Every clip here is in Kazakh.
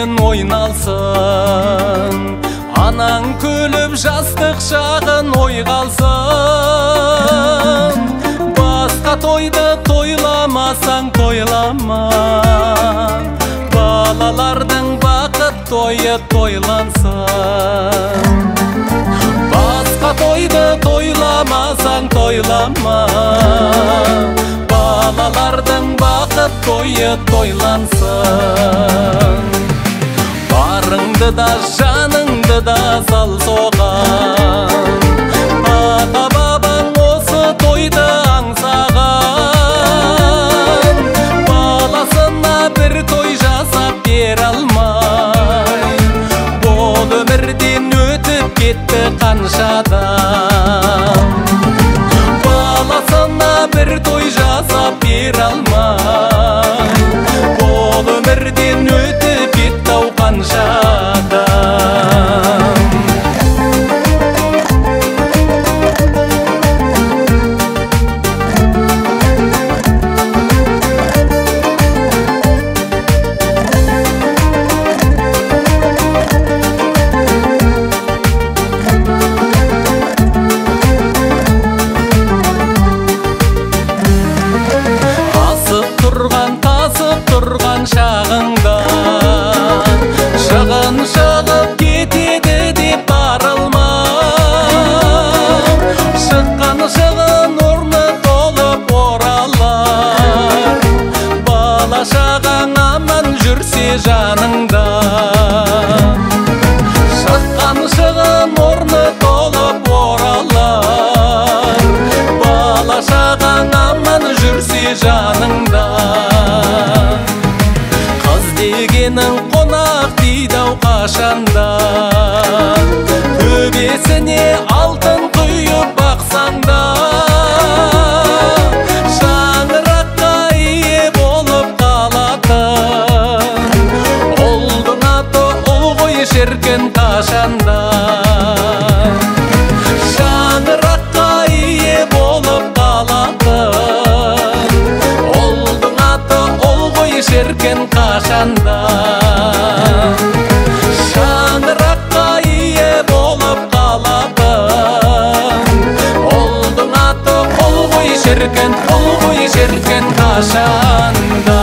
менен ойналсын, анаң күліп жастық шағын ойға алсын. Басқа тойды тойламасаң тойлама, балалардың бақыт тойы тойлансын. Басқа тойды тойламасаң тойлама, балалардың бақыт тойы тойлансын. Барыңды да жаныңды да сал соған, ата бабаң осы тойды аңсаған. Баласына бір той жасап бере алмай, бұл өмірден өтіп кетті қаншадан. Баласына бір той жасап бере алмай, бұл өмірден өтіп кетті қаншадан. Тұрған шағыңда шығын шығып кетеді деп барылма. Шыққан шығын орны толып оралар, бала шағаң аман жүрсе жаныңда. Шыққан шығын орны толып оралар, бала шағаң аман жүрсе жаныңда. Дегенің қонақ дейді-ау қашанда, төбесіне алтын құйып бақсаңда. Шаңыраққа ие болып қалатын, ұлдың аты ұл ғой шіркін қашанда. Шаңыраққа ие болып қалатын, ұлдың аты ұл ғой шіркін қашанда. Шаңыраққа ие болып қалатын, ұлдың аты ұл ғой шіркін, ұл ғой шіркін қашанда.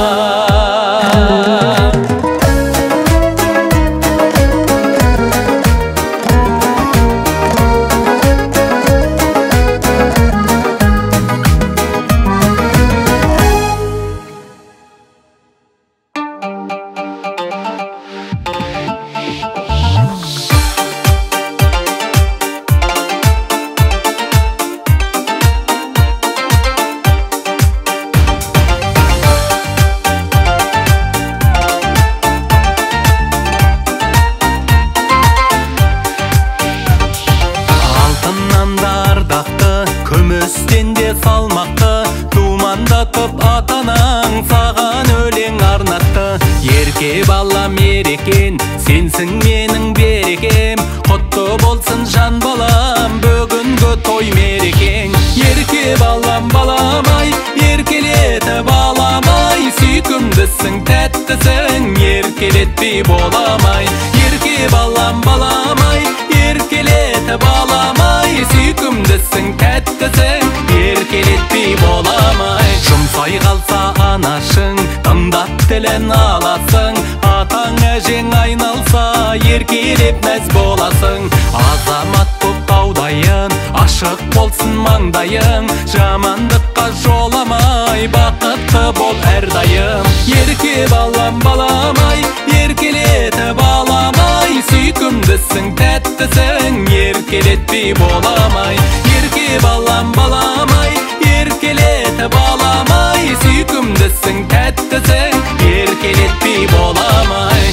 Күмістен де салмақты думандатып атанаң саған өлең арнатты. Ерке бала мерекен, сенсің менің берекем, құтты болсын жан балам бүгінгі той мерекең. Ерке балам баламай, еркелетіп баламай, сүйкімдісің тәттісің, еркелетпей боламай. Ерке балам баламай, еркелетіп баламай, сүйкімдісің тәттісің, еркелетпей боламай. Жұмсай қалса анашың, тыңдап тілін аласың, атаң әжең айналса еркелеп мәз боласың. Азамат боп таудайын, ашық болсын маңдайың, жамандыққа жоламай бақытты бол әрдайым. Ерке балам баламай, еркелетіп баламай, сүйкімдісің тәттісің, еркелетпей боламай. Ерке балам баламай, еркелетіп баламай, сүйкімдісің тәттісің, еркелетпей боламай.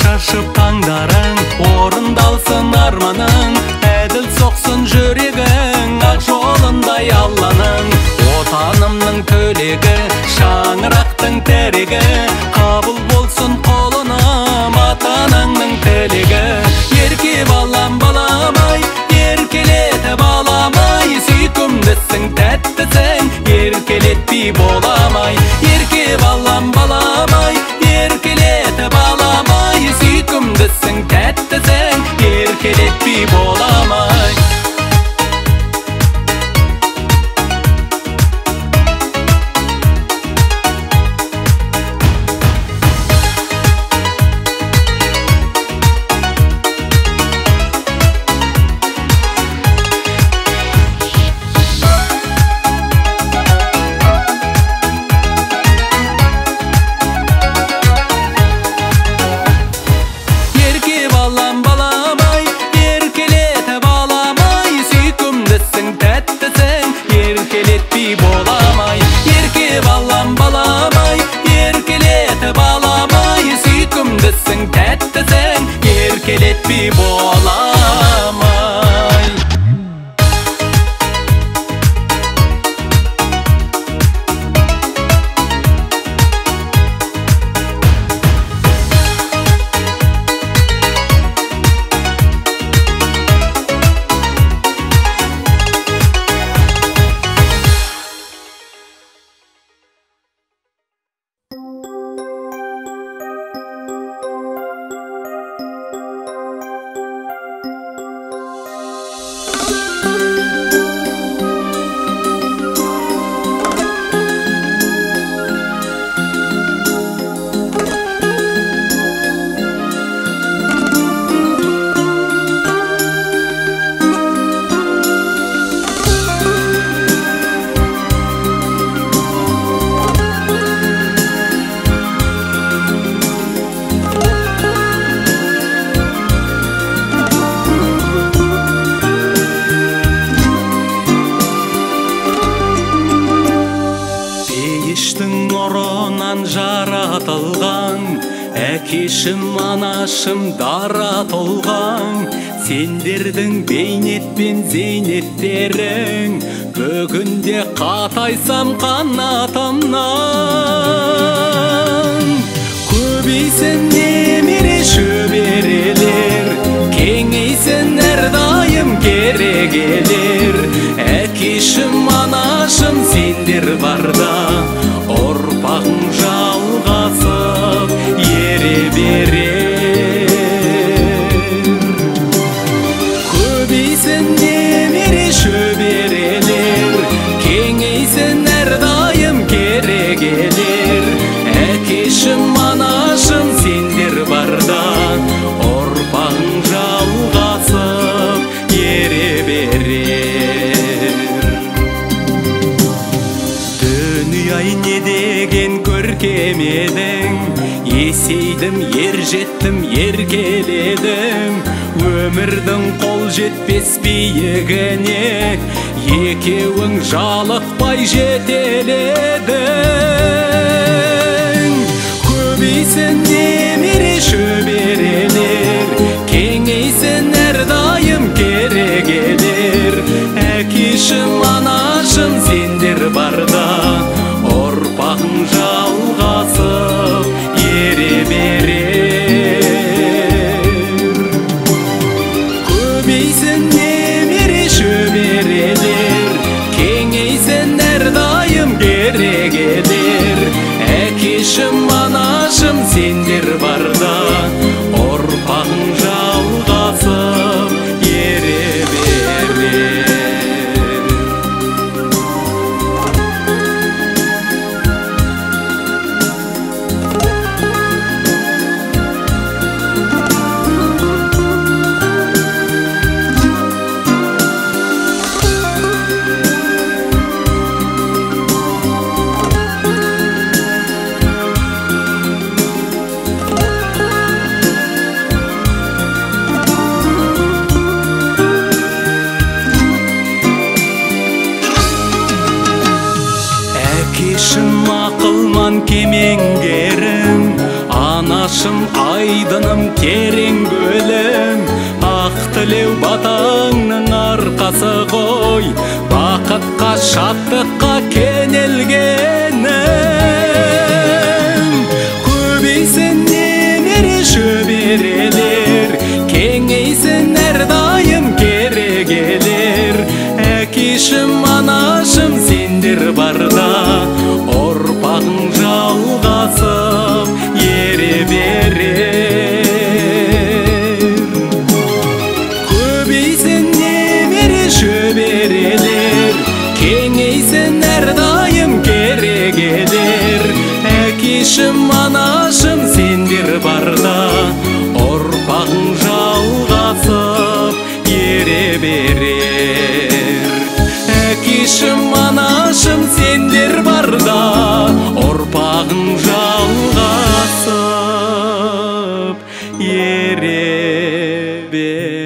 Шашып таңдарың, орындалсын арманың, әділ соқсын жүрегің, ақ жолындай Алланың. От ханымның төлегі, шаңырақтың тәрегі, қабыл болсын қолыным ата-анаңның тілегі. Ерке балам баламай, еркелетіп аламай, сүйкімдісің тәттісің, еркелетпей боламай. Ерке балам баламай, еркелетіп аламай, сүйкімдісің тәттісің, еркелетпей боламай. Еркелетпей боламай. Әкешім, анашым дара толған, сендердің бейнетпен зейнеттерің, бүгінде қатайсам қанатымнан. Көбейсін немере шөберелер, кеңейсін әрдайым керегелер. Әкешім, анашым сендер барда, ұрпағың жалғасып ере берер. Көбейсін немере шөберелер, кеңейсін әрдайым керегелер. Әкешім, анашым сендер барда, ұрпағың жалғасып ере берер. Дүние-ай не деген көркем едің, есейдім, ер жеттім, еркеледім. Өмірдің қол жетпес биігіне екеуің жалықпай жетеледің. Көбейсін немере шөберелер, кеңейсін әрдайым керегелер. Әкешім, анашым сендер барда, ұрпағың жалғасып ере берер. Көбейсін немере шөберелер, кеңейсін әрдайым керегелер. Әкешім, анашым сендер барда, ұрпағың жалғасып ере берер. Әкешім, ақылман кемеңгерім, анашым айдыным терең көлім. Ақты тілеу батаңның арқасы ғой, бақытқа шаттыққа кенелгенім. Көбейсін немере шөберелер, кеңейсін әрдайым керегелер. Әкешім анашым сендер барда, ұрпағың жалғасып ере берер. Көбейсін немере шөберелер, кеңейсін әрдайым керегелер. Әкешім анашым сендер барда, ұрпағың жалғасып ере берер. Әкешім анашым сендер барда, ұрпағың жалғасып ере берер.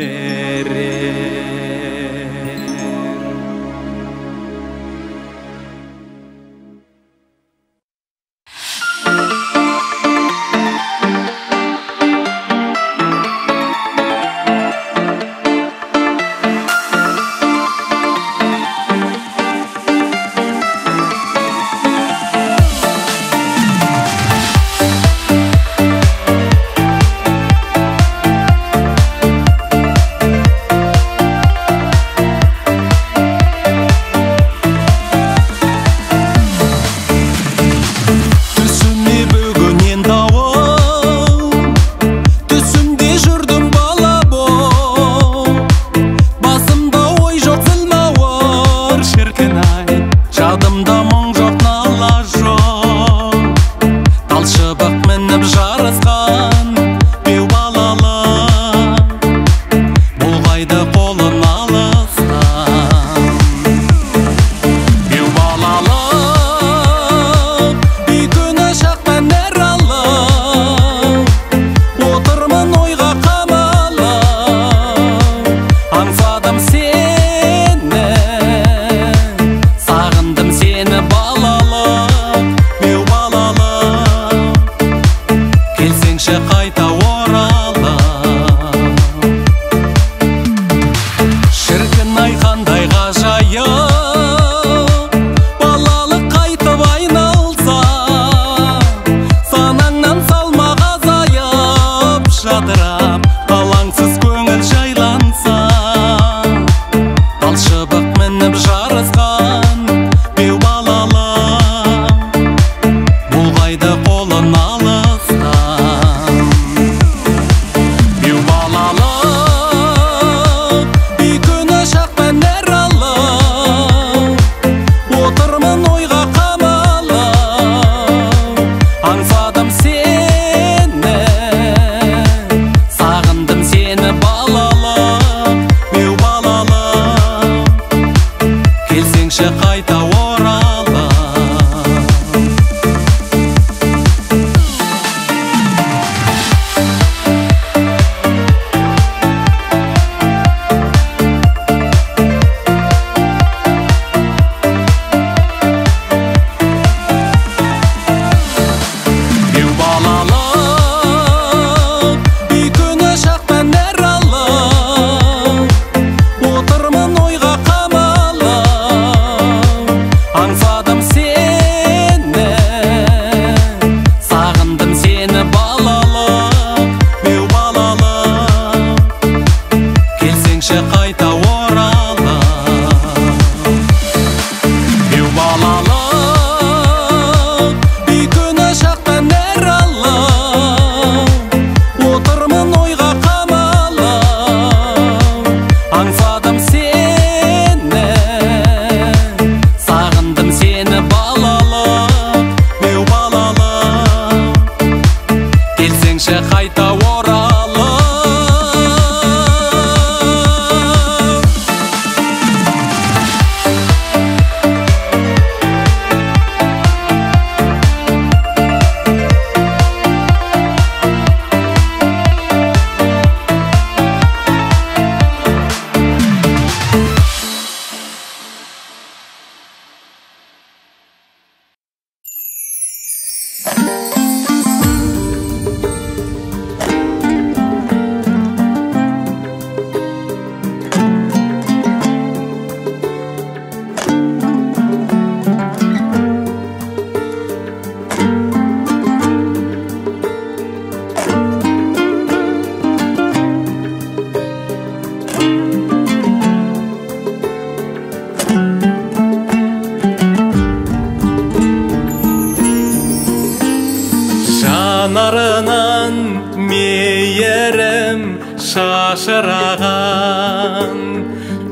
бәлем шашыраған,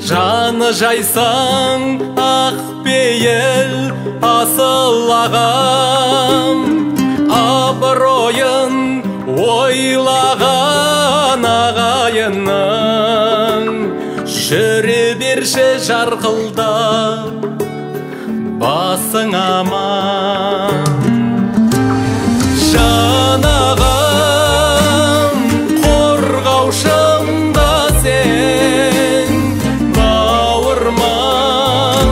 жаны жайсаң ақ пейіл асыл ағам, абыройын ойлаған ағайынның, жүре берші жарқылдап басың аман. Жан ағам, қорғаушым да сен, бауырмал,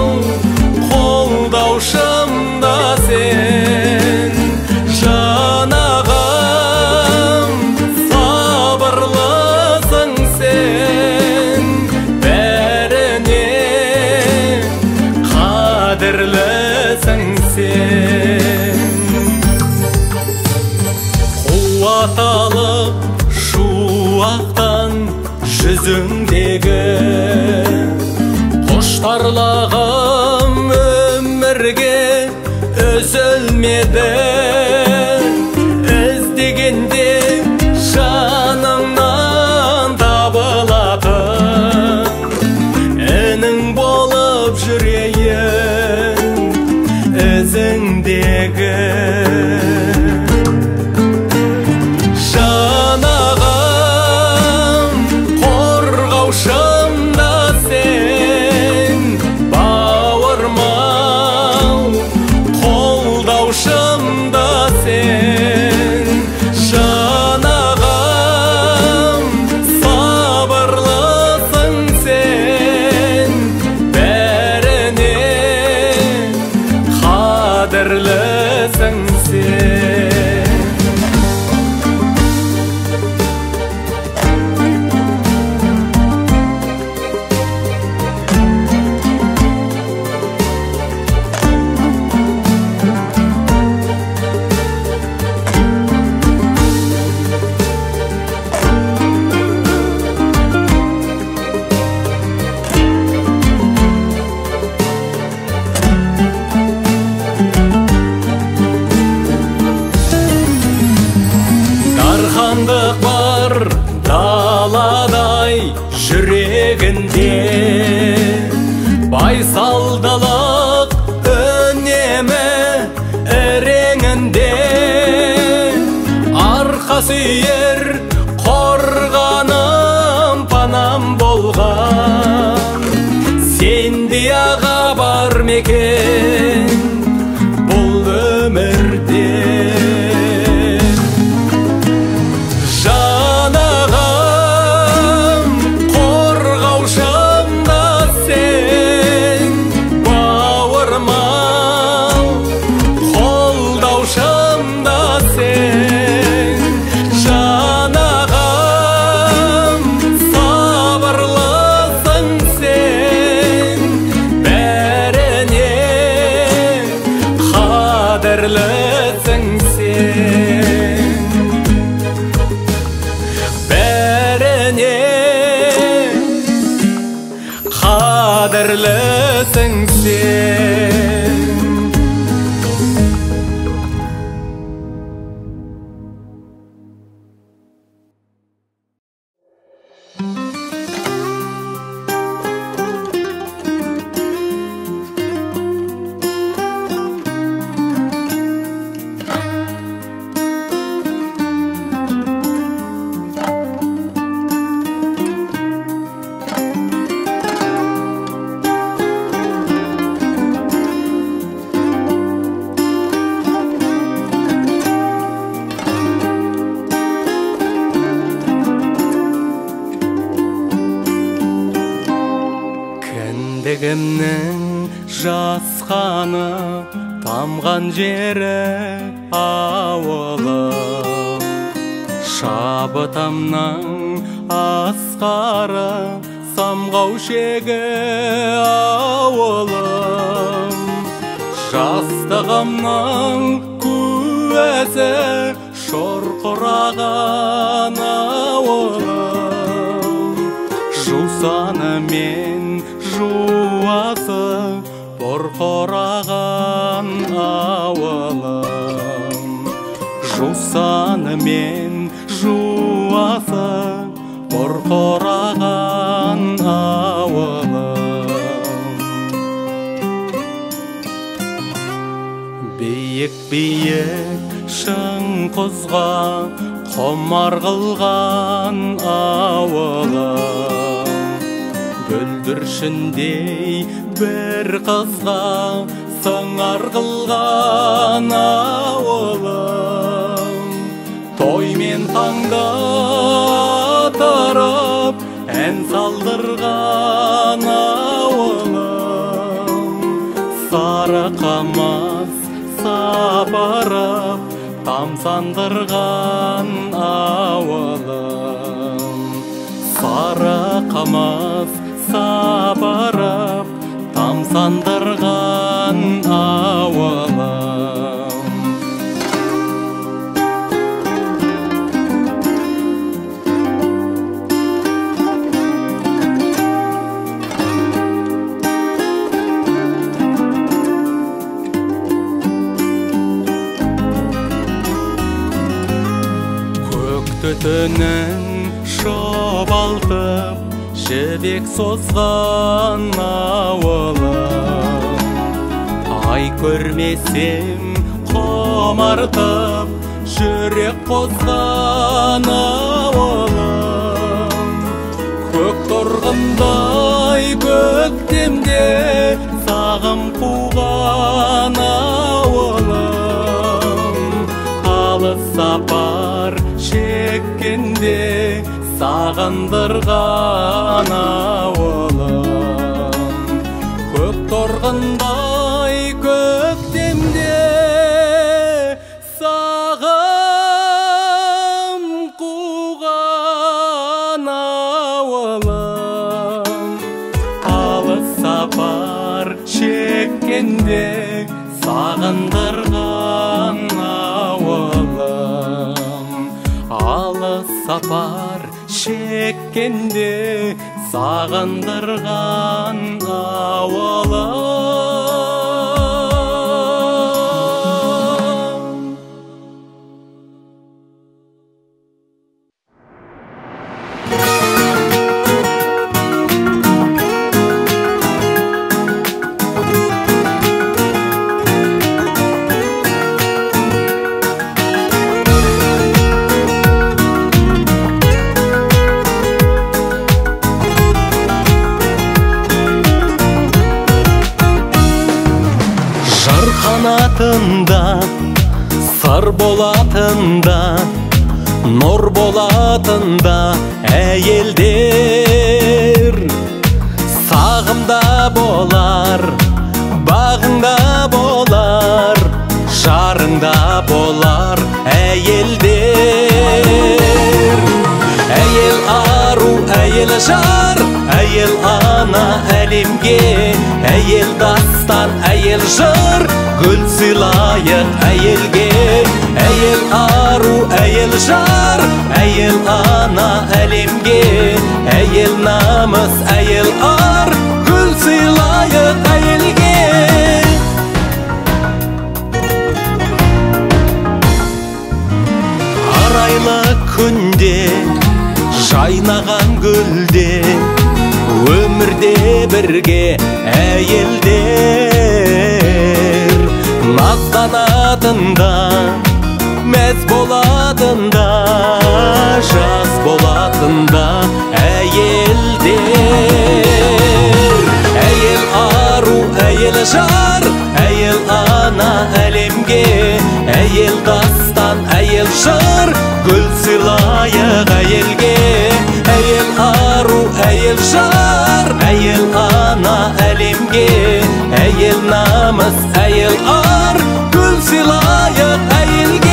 қолдаушым да сен. Жан ағам, сабырлысың сен, бәріне қадірлісің сен. Қуат алып шуақтан жүзіңдегі, құштарлығым өмірге үзілмеді. Іздегенде жаныңнан табылатын, інің болып жүрейін ізіңдегі. Жан ағам, қорғаушым да сен, бауырмал, қолдаушым да сен. Жан ағам, сабырлысың сен, бәріне қадірлісің сен. Дархандық бар даладай жүрегінде, байсалдылық үнемі іреңінде. Арқа сүйер қорғаным панам болған, сендей аға бар мекен бұл өмірде. Жан ағам, қорғаушым да сен, бауырмал, қолдаушым да сен. Жан ағам, сабырлысың сен, бәріне қадірлісің сен. Бәріне қадірлісің сен. Кіндігімнің жасқаны тамған жері ауылым, шабытамның асқары самғау шегі ауылым. Жастығымның куәсі шорқыраған ауылым, жусаны мен жуасы бұрқыраған ауылым. Жусаны мен жуасы бейік шың құзға құмар қылған ауылым, бүлдіршіндей бір қызға сыңар қылған ауылым, тоймен таңда тарап ән салдырған ауылым, сары қамыс сапарып тамсандырған ауылым, сары қамыс сапарып тамсандырған ауылым. Түтінін шобалтып, жібек созған ауылым, ай көрмесем құмартып, жүрек қозған ауылым, көк торғындай көктемде сағым қуған ауылым, алыс сапар шеккенде сағындырған ауылым, көк торғындай көктемде сағым қуған ауылым, алыс сапар шеккенде сағындырған ауылым, алыс сапар шеккенде сағындырған ауылым. Қанатында сыр болатында, нұр болатында әйелдер, сағымда болар, бағыңда болар, жарыңда болар әйелдер. Әйел ару, әйел жар, әйел ана әлемге, әйел дастан, әйел жыр, гүл сыйлайық әйелге. Әйел ару, әйел жар, әйел ана әлемге, әйел намыс, әйел ар, гүл сыйлайық әйелге. Арайлы күнде, жайнаған гүлде, өмірде бірге әйелдер, назданатында, мәз болатында, жас болатында әйелдер. Әйел ару, әйел жар, әйел ана әлемге, әйел дастан, әйел жыр, гүл сыйлайық әйелге. Әйел ару, әйел жар, әйел ана әлемге, әйел намыс, әйел ар, гүл сыйлайық әйелге.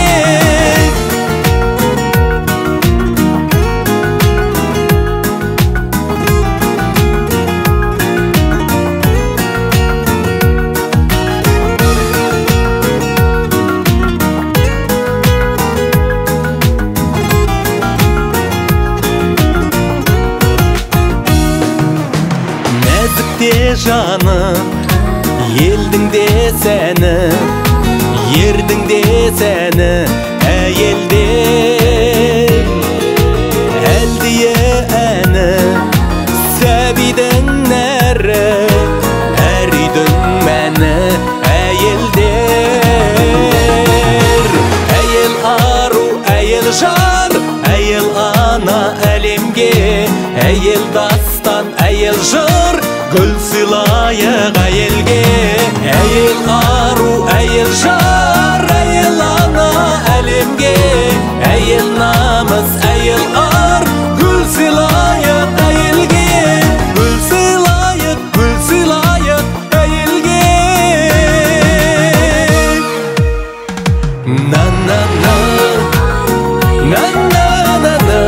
Жаны, елдің де сәні, ердің де сәні әйелдер. Әлдие әні, сәбидің нәрі, әр үйдің мәні әйелдер. әлемге. Әйел дастан, әйел жыр, гүл сыйлайық әйелге. Әйел ару, әйел жар, әйел ана әлемге. Әйел намыс, әйел ар, гүл сыйлайық әйелге. Гүл сыйлайық әйелге. На-на-на, на-на-на-на,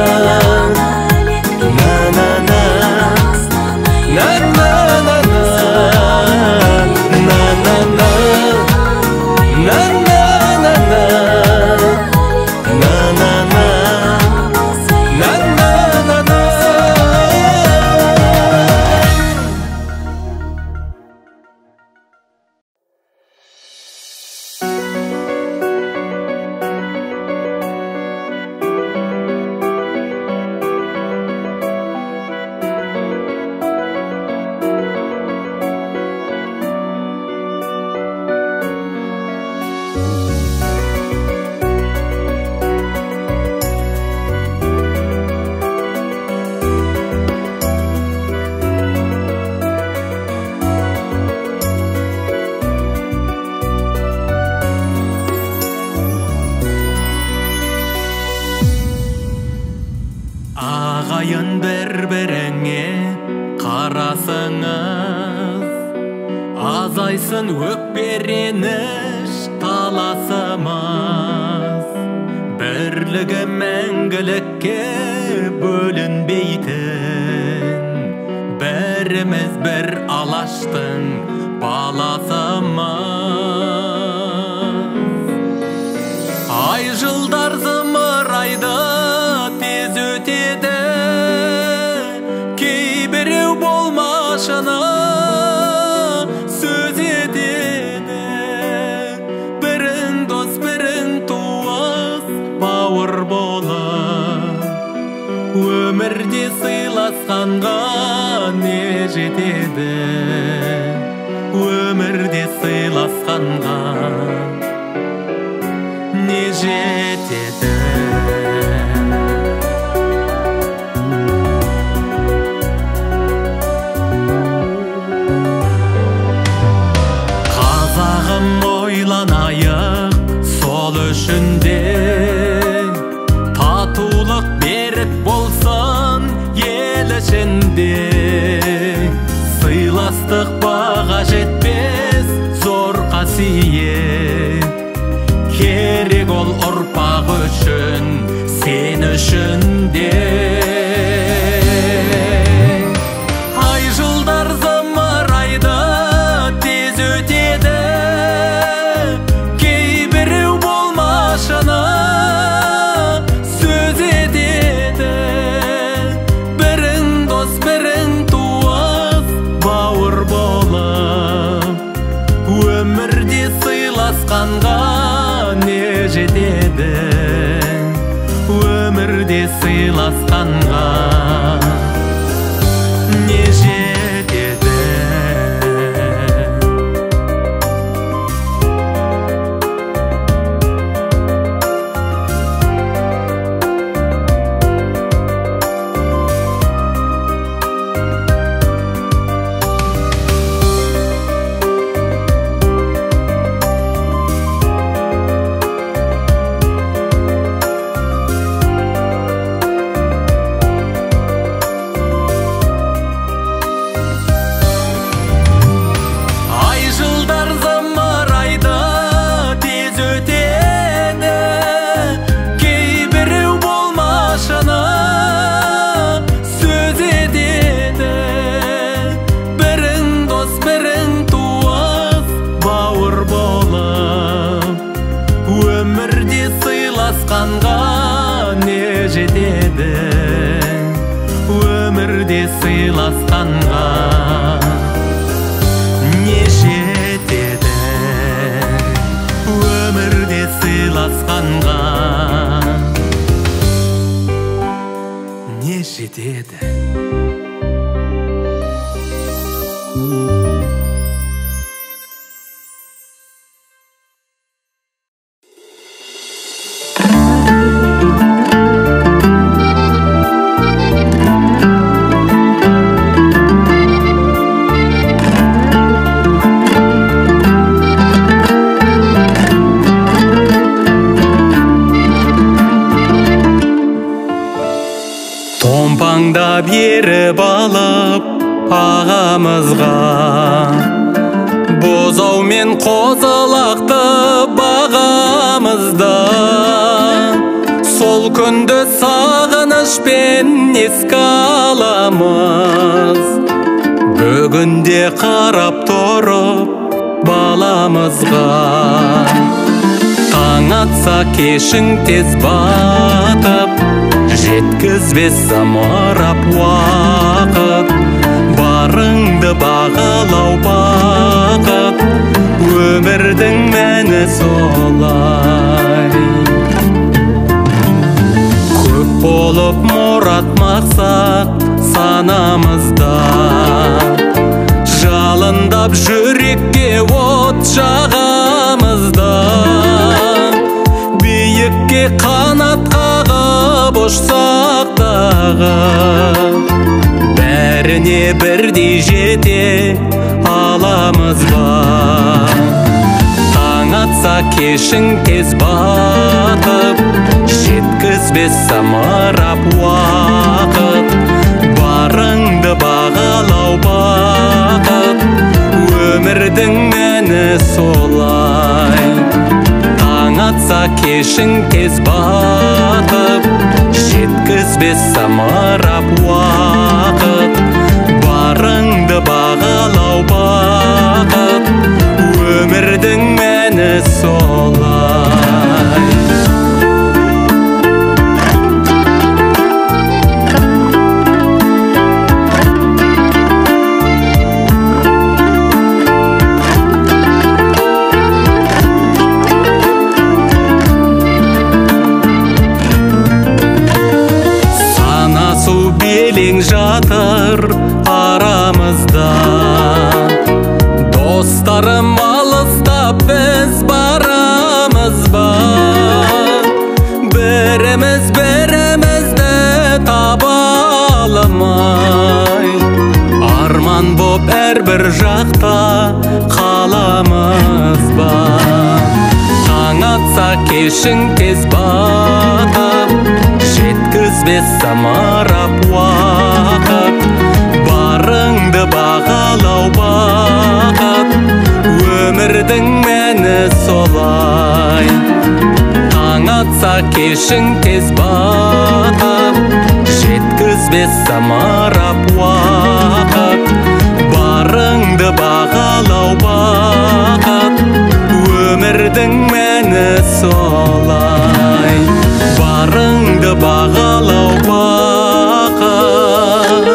ағайын бір-біріңе қарасыңыз, азайсын өкпе-реніш таласымыз. Бірлігі мәңгілікке бөлінбейтін, бәріміз бір алаштың баласымыз. Ай жылдар зымырайды, тез өтеді, кейбіреу болмашыны сөз етеді. Бірің дос, бірің туыс, бауыр болып, өмірде сыйласқанға не жетеді? Өмірде сыйласқанға не жетеді? Қазағым ойланайық сол үшін де, татулық берік болсын ел ішінде. Сыйластық баға жетпес зор қасиет, керек ол ұрпақ үшін, сен үшін де. Ай жылдар зымырайды, тез өтеді, кейбіреу болмашыны сөз етеді. Бірің дос, бірің туыс, бауыр болып, өмірде сыйласқанға не жетеді? Өмірде сыйласқанға не жетеді? өмірде сыйласқанға не жетеді, өмірде сыйласқанға не жетеді. Томпаңда беріп алып ағамызға, бозау мен қозылақты бағамызда. Сол күнді сағынышпен еске аламыз, бүгінде қарап тұрып баламызға. Таң атса кешің тез батып, жеткізбес самарап уақыт, барыңды бағалау бақыт, өмірдің мәні солай. Көп болып мұрат мақсат санамызда, жалындап жүрекке от жағамызда. Биікке қанат қағып ұшсақ дағы, бәріне бірдей жете аламыз ба? Таң атса кешің тез батып, жеткізбес самарап уақыт, барыңды бағалау бақыт, өмірдің мәні солай. Таң атса кешің тез батып, жеткізбес самарап уақыт, барыңды бағалау бақыт, өмірдің мәні солай. Жатыр арамызда, достарым алыстап біз барамыз ба? Біріміз бірімізді таба алмай, арман боп әрбір жақта қаламыз ба? Таң атса кешің тез батып, жеткізбес самарап уақыт, барыңды бағалау бақыт, өмірдің мәні солай. Таң атса кешің тез батып, жеткізбес самарап уақыт, барыңды бағалау бақыт, өмірдің мәні солай. Барыңды бағалау бақыт,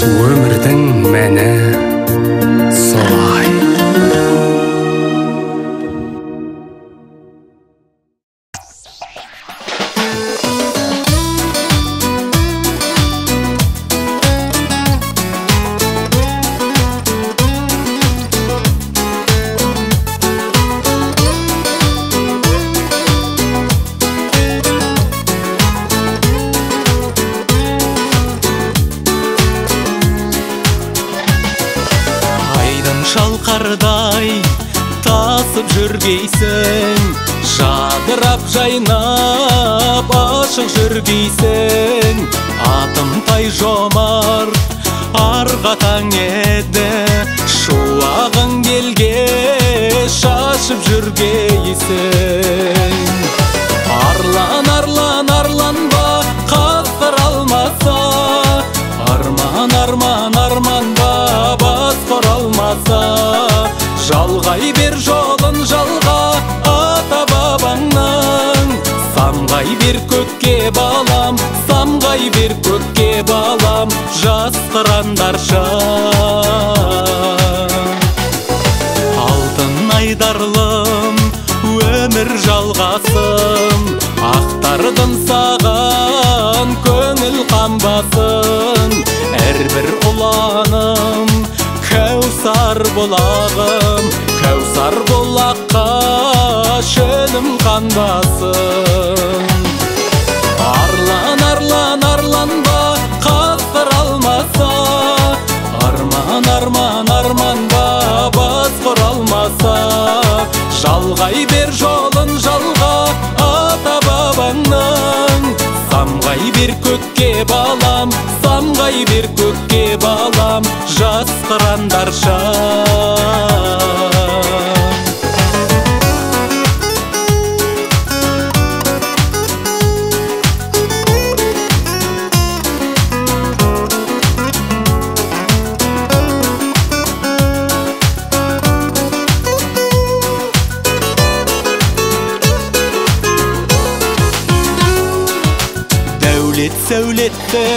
өмірдің мәні солай. Шалқардай тасып жүргейсің, жадырап жайнап ашық жүргейсің. Атым тай жомарт арғатаң еді, шуағың келге шашып жүргейсің. Арлан, арлан, арланба қасқыр алмаса, арман, арман, арманба басқыр алмаса. Жалғай бер жолын жалға ата бабаңның, самғай бер көкке балам, самғай бер көкке балам, жас қырандарша. Алтын айдарлым өмір жалғасын, ақтардың саған көңіл қамбасын. Әрбір ұланым кәусар бұлағым, кәусар бұлаққа шөлім қанбасын. Арлан, арлан, арланба қасқыр алмаса, арман, арман, арманба басқыр алмаса. Жалғай бер жолын жалға ата бабаңның, самға Самғай бер көкке балам, самғай бер көкке балам, жас қырандарша. Сәулетті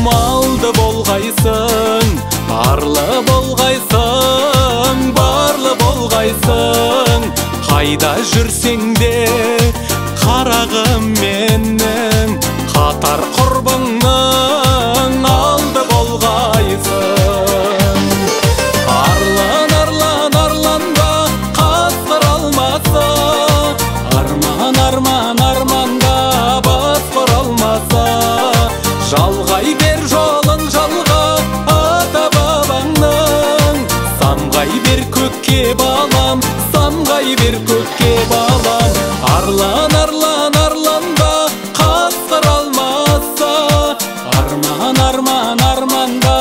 малды болғайсың, арлы болғайсың, барлы болғайсың. Қайда жүрсең де қарағым менің, қатар құрбыңның алды болғайсың. Арлан, арлан, арланба, қасқыр алмаса, арман, арман, арманда басқыр алмаса. Жалғай бер жолын жалға ата бабаңның, самғай бер көкке балам, самғай бер көкке балам. Арлан, арлан, арланба, қасқыр алмаса, арман, арман, арманда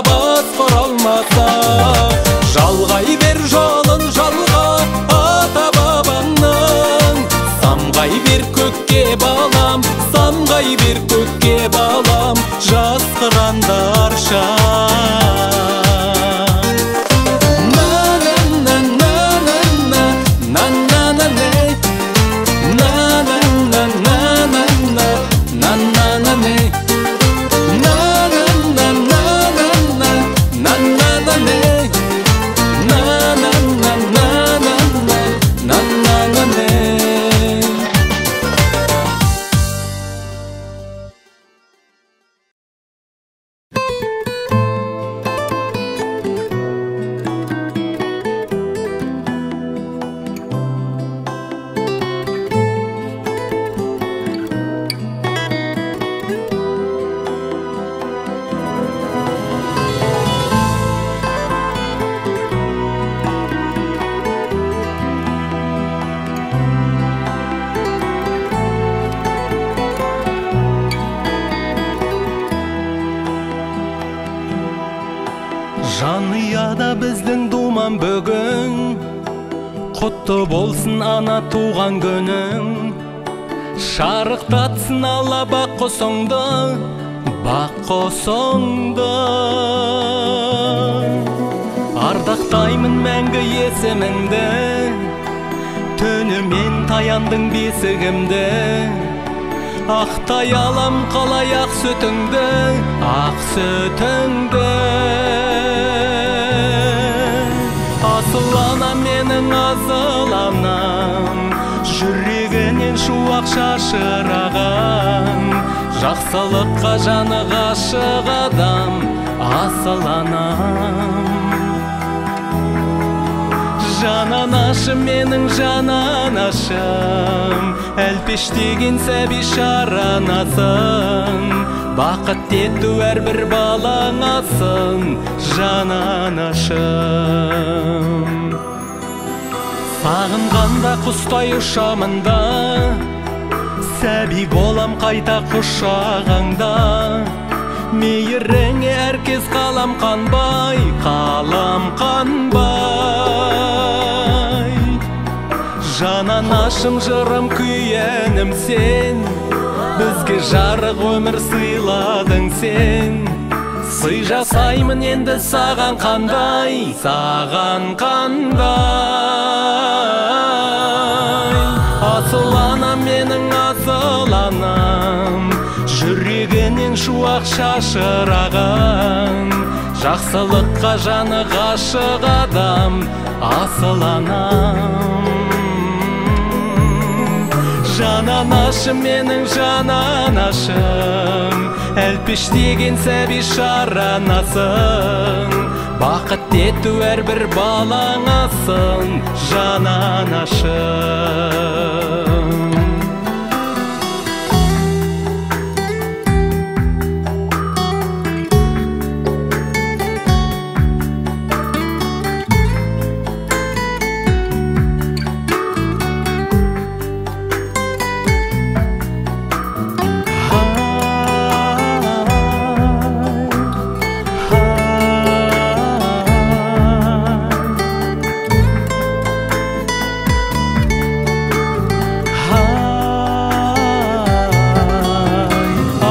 басқыр алмаса. Жалғай бер жолын жалға ата бабаңның, самғай бер көкке балам, самғай бер көкке балам, жас қырандарша. Жанұяда біздің думан бүгін, құтты болсын ана туған күнің. Шарықтатсын Алла бақ құсыңды, бақ құсыңды. Ардақтаймын мәңгі есіміңді, түнімен таяндың бесігімді. Ақтай алам қалай ақ сүтіңді, ақ сүтіңді. Асыл анам менің асыл анам, жүрегінен шуақ шашыраған. Жақсылыққа жаны ғашық адам, асыл анам. Жан анашым менің жан анашым, әлпештеген сәби шаранасың. Бақыт етті әрбір балаңасың, жан анашым. Сағынғанда құстай ұшамында, сәби болам қайта құшағыңда. Мейіріңе әркез қалам қанбай, қалам қанбай. Жан анашым жырым күйенім сен, бізге жарық өмір сыйладың сен. Сый жасаймын енді саған қандай, саған қандай. Асыл анам менің асыл анам, жүрегінен шуақ шашыраған. Жақсылыққа жаны ғашық адам, асыл анам. Жан анашым менің жан анашым, әлпештеген сәби шаранасың. Бақыт етті әрбір балаңасың, жан анашым.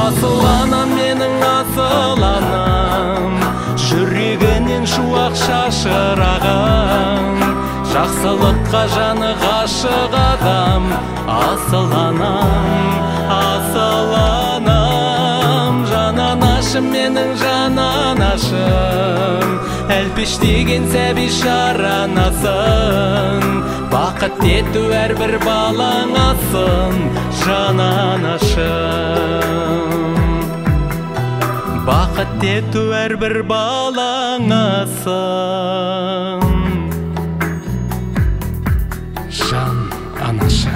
Асыл анам, менің асыл анам, жүрегінен шуақ шашыраған, жақсылыққа жаны ғашық адам. Асыл анам, жан анашым, менің жан анашым, әлпештеген сәби шаранасың. Бақыт ету әрбір балаңасың, жан анашым. Бақыт ету әрбір балаңасың, жан анашым.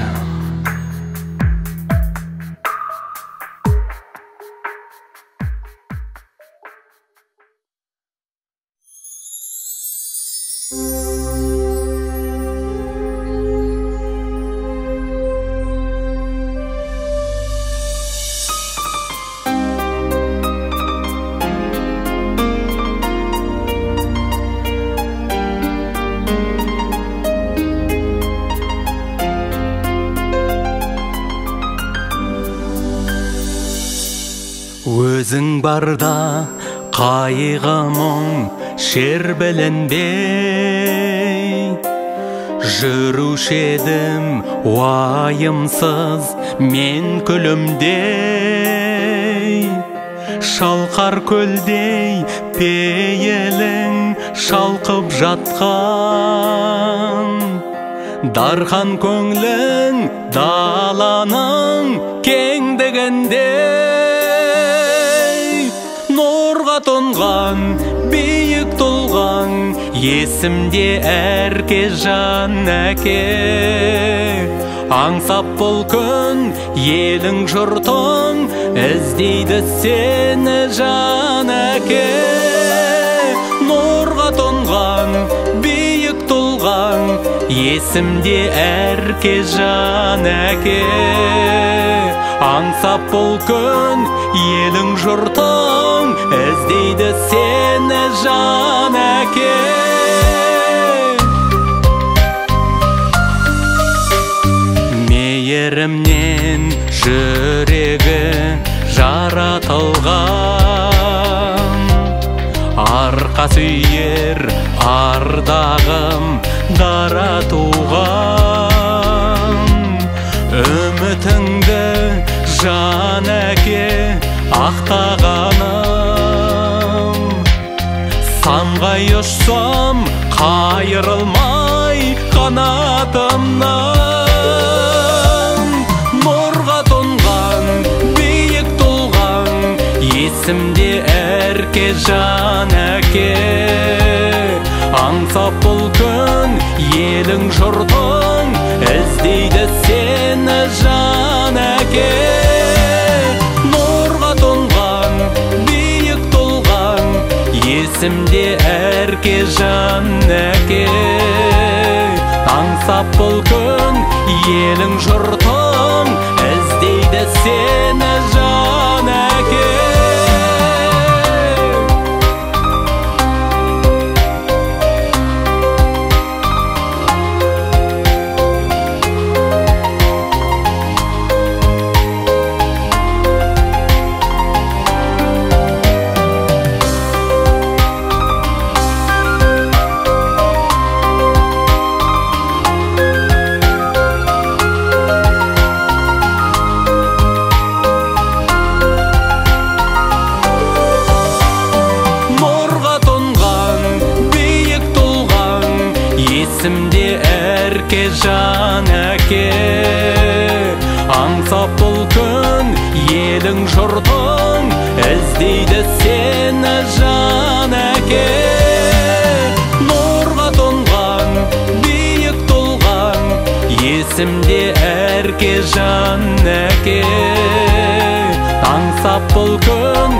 Өзің барда қайғы мұң шер білінбей, жүруші едім уайымсыз мен күлімдей. Шалқар көлдей пейілің шалқып жатқан, дархан көңлің даланың кеңдігінде. Нұрға тұнған, биік тұлғаң, есімде әрке жан әке. Аңсап бұл күн елің жұртың, іздейді сені жан әке. Нұрға тұнған, биік тұлғаң, есімде әрке жан әке. Аңсап бұл күн елің жұртың, іздейді сені жан әке. Мейірімнен жүрегі жаратылған, арқа сүйер ардағым дара туған. Үмітіңді жан әке ақтағаным, самғай ұшсам қайырылмай қанатымнан. Нұрға тұнған, биік тұлғаң, есімде әрке жан әке. Аңсап бұл күн елің жұртың, іздейді сені жан әке. Нұрға тұнған, биік тұлғаң, есімде әрке жан әке. Аңсап бұл күн елің жұртың, іздейді сені жан әке. Есімде әрке жан әке. Аңсап бұл күн елің жұртың, іздейді сені жан әке. Нұрға тұнған, биік тұлғаң, есімде әрке жан әке. Аңсап бұл күн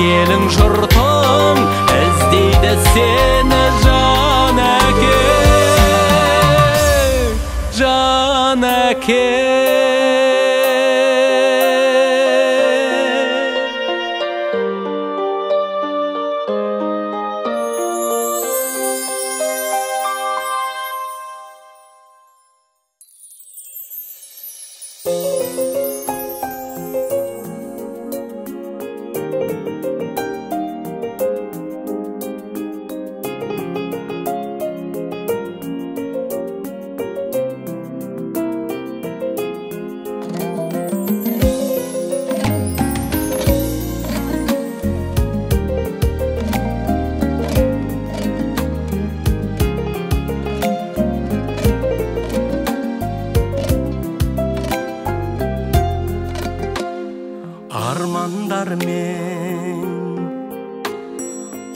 елің жұртың, іздейді сені жан әке. Жан әке.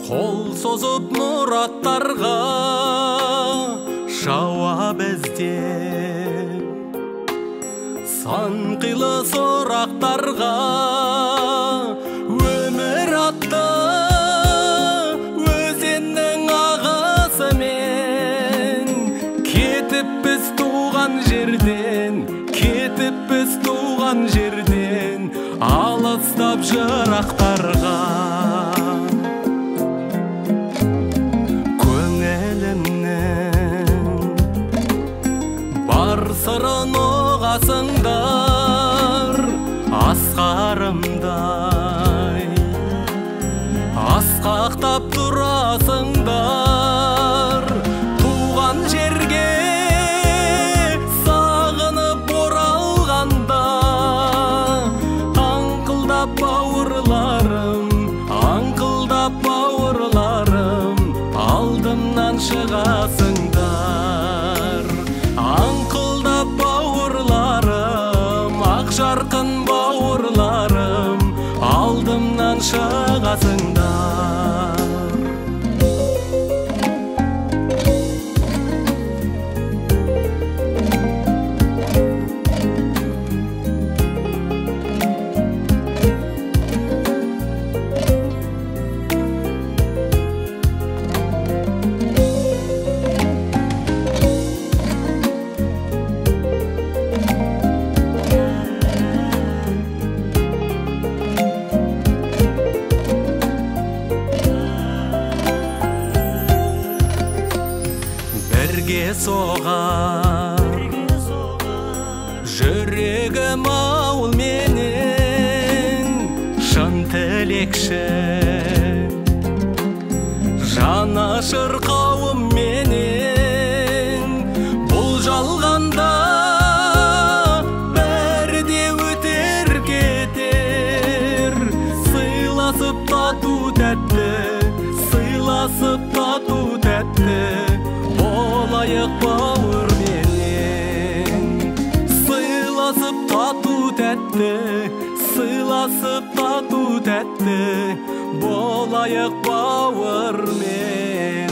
Қол созып мұраттарға жауап іздеп, сан қилы сұрақтарға өмір атты өзеннің ағысымен кетіп біз туған жерден, кетіп біз туған жерден, алыстап жырақтарға. Бар сырын ұғасыңдар асқарымдай, асқақтап тұрасыңдар туған жерге сағынып оралғанда. Аңқылдап бауырларым, аңқылдап бауырларым, алдымнан шығасыңдар. Аңқылдап бауырларым, ақ жарқын бауырларым, алдымнан шығасыңдар. Бірге соғар жүрегім ауыл менен, шын тілекші жанашыр қауым менен. Бұл жалғанда бәрі де өтер кетер, сыйласып тату тәтті, сыйласып тату тәтті болайық бауыр менен. Сыйласып тату тәтті, сыйласып тату тәтті болайық бауыр менен.